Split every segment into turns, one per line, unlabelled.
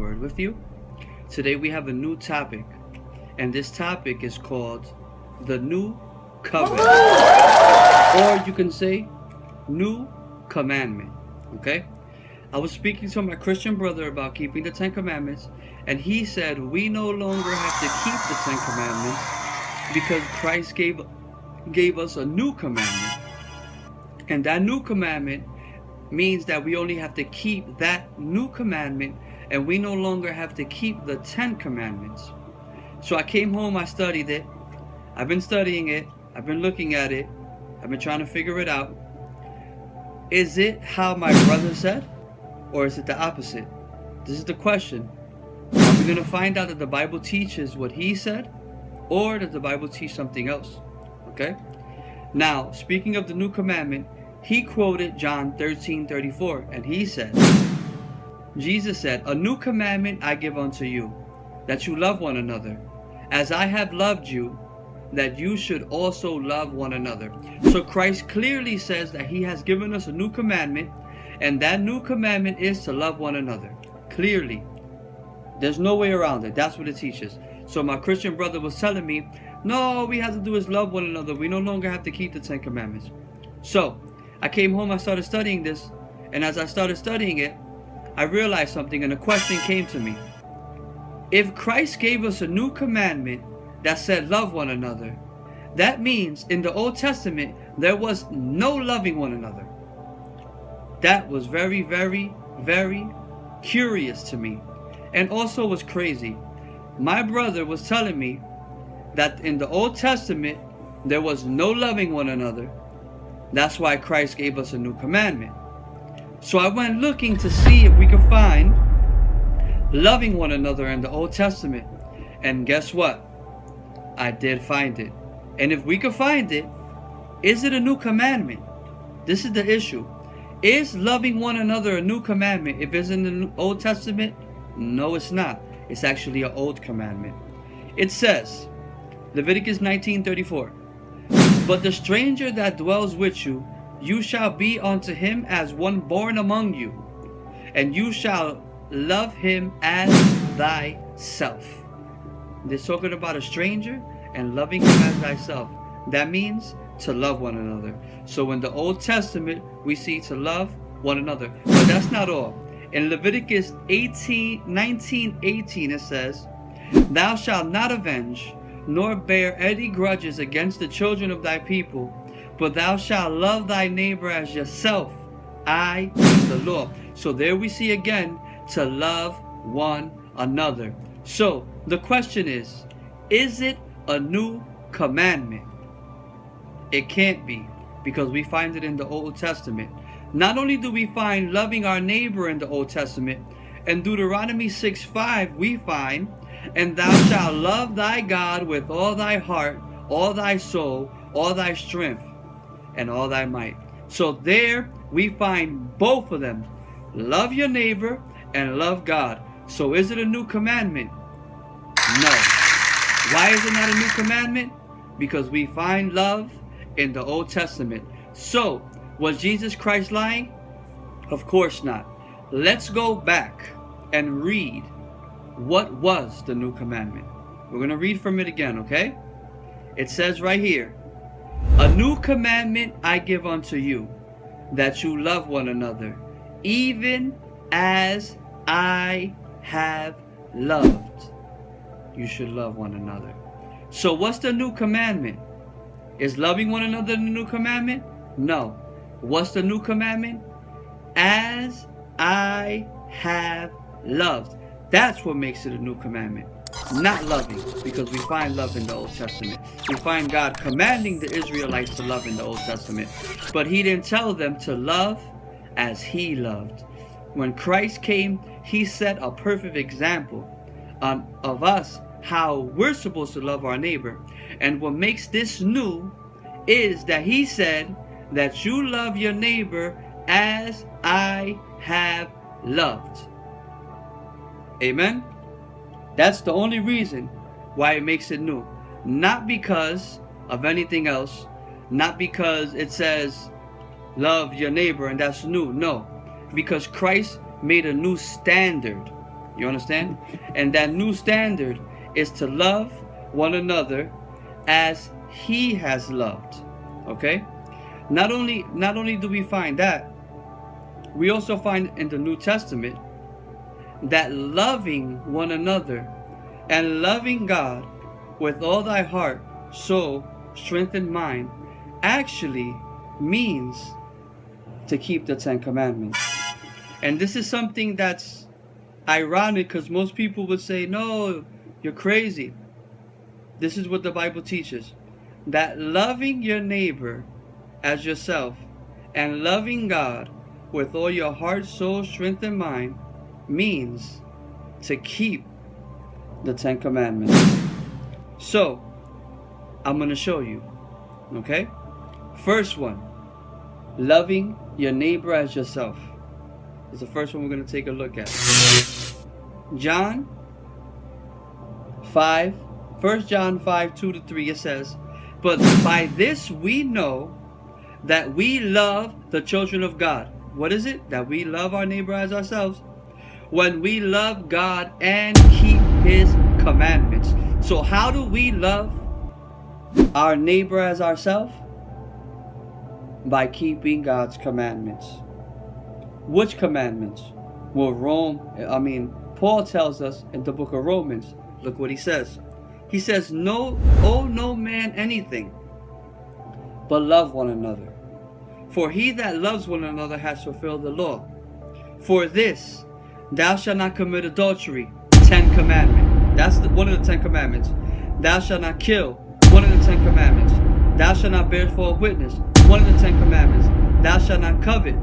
word with you. Today we have a new topic, and this topic is called the New Covenant, or you can say New Commandment. Okay? I was speaking to my Christian brother about keeping the 10 Commandments, and he said we no longer have to keep the 10 Commandments because Christ gave us a new commandment. And that new commandment means that we only have to keep that new commandment, and we no longer have to keep the 10 Commandments. So I came home, I studied it. I've been studying it. I've been looking at it. I've been trying to figure it out. Is it how my brother said? Or is it the opposite? This is the question. Are we going to find out that the Bible teaches what he said? Or does the Bible teach something else? Okay? Now, speaking of the new commandment, he quoted John 13:34, and he said, Jesus said, "A new commandment I give unto you, that you love one another. As I have loved you, that you should also love one another." So Christ clearly says that he has given us a new commandment, and that new commandment is to love one another. Clearly. There's no way around it. That's what it teaches. So my Christian brother was telling me, no, all we have to do is love one another. We no longer have to keep the 10 Commandments. So I came home, I started studying this, and as I started studying it, I realized something, and a question came to me. If Christ gave us a new commandment that said love one another, that means in the Old Testament there was no loving one another. That was very, very, very curious to me, and also was crazy. My brother was telling me that in the Old Testament there was no loving one another. That's why Christ gave us a new commandment. So I went looking to see if we could find loving one another in the Old Testament, and guess what? I did find it. And if we could find it, is it a new commandment? This is the issue. Is loving one another a new commandment if it's in the Old Testament? No, it's not. It's actually an old commandment. It says, Leviticus 19:34, "But the stranger that dwells with you, you shall be unto him as one born among you, and you shall love him as thyself." They're talking about a stranger and loving him as thyself. That means to love one another. So in the Old Testament, we see to love one another. But that's not all. In Leviticus 19:18, it says, "Thou shalt not avenge, nor bear any grudges against the children of thy people, but thou shalt love thy neighbor as yourself. I am the Lord." So there we see again, to love one another. So the question is it a new commandment? It can't be, because we find it in the Old Testament. Not only do we find loving our neighbor in the Old Testament, in Deuteronomy 6:5 we find, "And thou shalt love thy God with all thy heart, all thy soul, all thy strength, and all thy might." So there we find both of them. Love your neighbor and love God. So is it a new commandment? No. Why is it not a new commandment? Because we find love in the Old Testament. So, was Jesus Christ lying? Of course not. Let's go back and read what was the new commandment. We're going to read from it again, okay? It says right here, "A new commandment I give unto you, that you love one another, even as I have loved." You should love one another. So what's the new commandment? Is loving one another the new commandment? No. What's the new commandment? As I have loved. That's what makes it a new commandment. Not loving, because we find love in the Old Testament. We find God commanding the Israelites to love in the Old Testament. But he didn't tell them to love as he loved. When Christ came, he set a perfect example of us, how we're supposed to love our neighbor. And what makes this new is that he said that you love your neighbor as I have loved. Amen? That's the only reason why it makes it new. Not because of anything else. Not because it says love your neighbor and that's new. No. Because Christ made a new standard. You understand? And that new standard is to love one another as he has loved. Okay? Not only do we find that, we also find in the New Testament that loving one another and loving God with all thy heart, soul, strength, and mind actually means to keep the Ten Commandments. And this is something that's ironic, because most people would say, no, you're crazy. This is what the Bible teaches, that loving your neighbor as yourself and loving God with all your heart, soul, strength, and mind means to keep the Ten Commandments. So, I'm going to show you. Okay? First one, loving your neighbor as yourself, is the first one we're going to take a look at. John 5, 1 John 5, 2-3, it says, but by this we know that we love the children of God. What is it? That we love our neighbor as ourselves. When we love God and keep his commandments. So how do we love our neighbor as ourselves? By keeping God's commandments. Which commandments? Well, Paul tells us in the book of Romans, look what he says. He says, no, owe no man anything, but love one another. For he that loves one another has fulfilled the law. For this, thou shalt not commit adultery, 10 commandment. That's one of the 10 commandments. Thou shalt not kill, one of the 10 commandments. Thou shalt not bear false witness, one of the 10 commandments. Thou shalt not covet.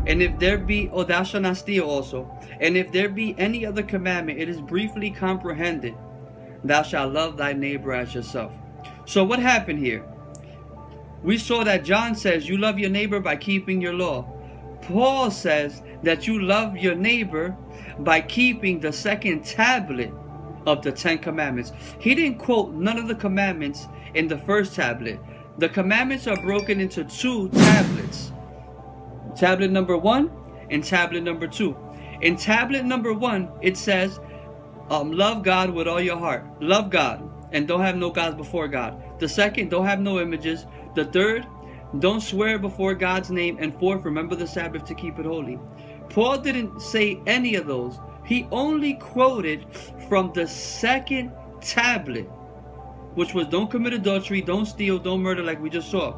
And if there be, or thou shalt not steal also. And if there be any other commandment, it is briefly comprehended. Thou shalt love thy neighbor as yourself. So what happened here? We saw that John says you love your neighbor by keeping your law. Paul says that you love your neighbor by keeping the second tablet of the 10 commandments. He didn't quote none of the commandments in the first tablet. The commandments are broken into 2 tablets. Tablet number 1 and tablet number 2. In tablet number 1, it says, love God with all your heart. Love God and don't have no gods before God. The second, don't have no images. The third, don't swear before God's name. And fourth, remember the Sabbath to keep it holy. Paul didn't say any of those. He only quoted from the second tablet, which was don't commit adultery, don't steal, don't murder, like we just saw.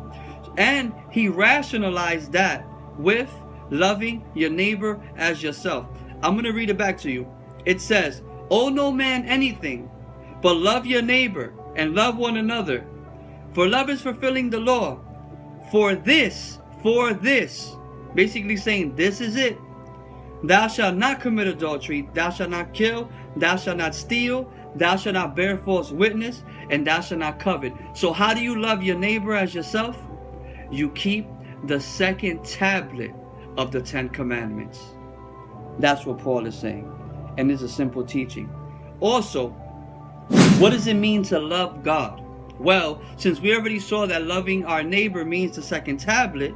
And he rationalized that with loving your neighbor as yourself. I'm going to read it back to you. It says, owe no man anything, but love your neighbor and love one another. For love is fulfilling the law. For this, basically saying this is it. Thou shalt not commit adultery, thou shalt not kill, thou shalt not steal, thou shalt not bear false witness, and thou shalt not covet. So how do you love your neighbor as yourself? You keep the second tablet of the 10 commandments. That's what Paul is saying. And it's a simple teaching. Also, what does it mean to love God? Well, since we already saw that loving our neighbor means the second tablet,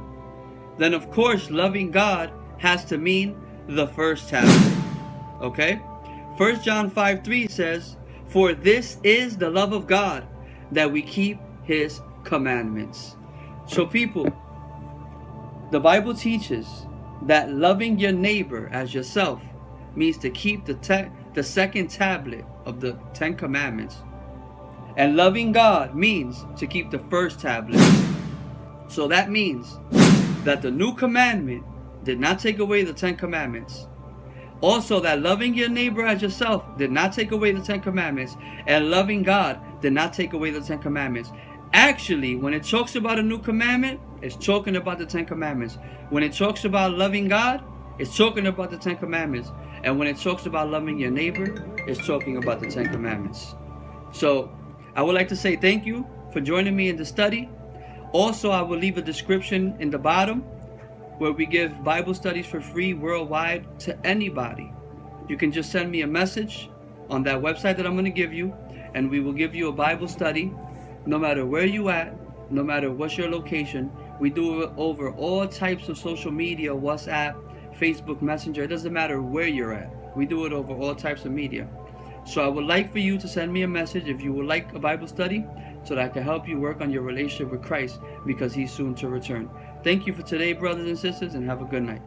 then of course loving God has to mean the first tablet. Okay? 1 John 5:3 says, for this is the love of God, that we keep his commandments. So people, the Bible teaches that loving your neighbor as yourself means to keep the second tablet of the 10 commandments. And loving God means to keep the first tablet. So that means that the new commandment did not take away the 10 commandments. Also, that loving your neighbor as yourself did not take away the 10 commandments. And loving God did not take away the 10 commandments. Actually, when it talks about a new commandment, it's talking about the 10 commandments. When it talks about loving God, it's talking about the 10 commandments. And when it talks about loving your neighbor, it's talking about the 10 commandments. So, I would like to say thank you for joining me in the study. Also, I will leave a description in the bottom where we give Bible studies for free worldwide to anybody. You can just send me a message on that website that I'm going to give you, and we will give you a Bible study no matter where you at, no matter what's your location. We do it over all types of social media, WhatsApp, Facebook Messenger. It doesn't matter where you're at. We do it over all types of media. So I would like for you to send me a message if you would like a Bible study so that I can help you work on your relationship with Christ because he's soon to return. Thank you for today, brothers and sisters, and have a good night.